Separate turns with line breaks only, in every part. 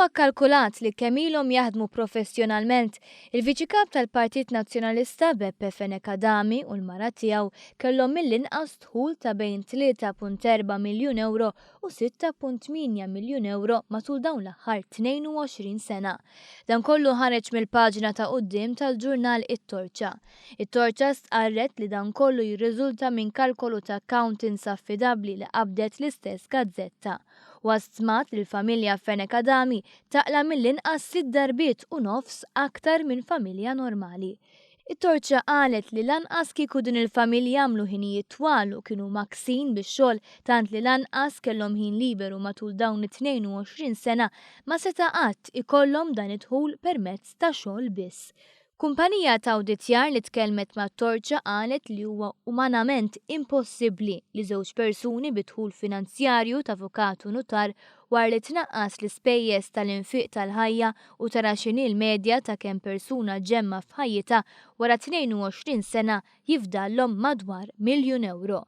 Huwa kkalkulat li kemm ilhom jaħdmu professjonalment, il-Viċi Kap tal-Partit Nazzjonalista Beppe Fenekadami u l-mara tiegħu kellhom mill-inqas dħul ta' bejn 3.4 miljun euro u 6.8 miljun euro matul dawn l-aħħar 22 sena. Dan kollu ħareġ mill-paġna ta' quddiem tal-ġurnal It-Torċa. It-Torċa stqarret li dan kollu jirriżulta minn kalkolu ta' accountants affidabbli li qabdet l-istess gazzetta. Wastmat li l-familja Fenekadami taqla mill-inqas 6 darbiet u nofs aktar minn familja normali. It-Torċa qalet li lanqas kieku din il-familja għamlu ħinijiet twal u kienu maksin bix-xogħol tant li lanqas kellhom ħin liberu matul dawn it-22 sena ma seta' qatt ikollhom dan id-dħul permezz ta' xogħol biss. Kumpanija ta' awditjar li tkellmet mat-Torċa qalet li huwa umanament impossibbli li żewġ persuni bidħul finanzjarju ta' avukat u notar war li tnaqqas l-ispejjeż tal-infiq tal-ħajja u tara x'inhi l-medja ta' kemm persuna ġemma f'ħajjitha wara 22 sena jifdallhom madwar miljun euro.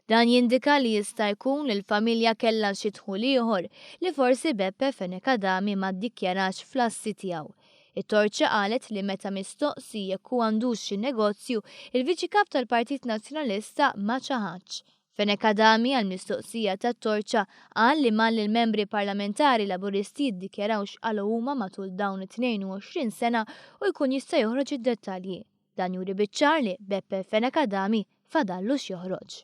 Dan jindika li jista' jkun li l-familja kellha xi dħul ieħor li forsi Beppe Fenekadami ma ddikjarax fl-assi tiegħu. It-Torċa qalet li meta mistoqsi jekk hu għandux xi negozju, il-Viċi Kap tal-Partit Nazzjonalista ma ċaħadx. Fenekadami għall-mistoqsija tat-Torċa qal li mal il-membri parlamentari Laburisti ddikjarawx għal huma matul dawn it-22 sena u jkun jista' joħroġ id-dettalji. Dan juri biċ-ċar li Beppe Fenekadami fadallux joħroġ.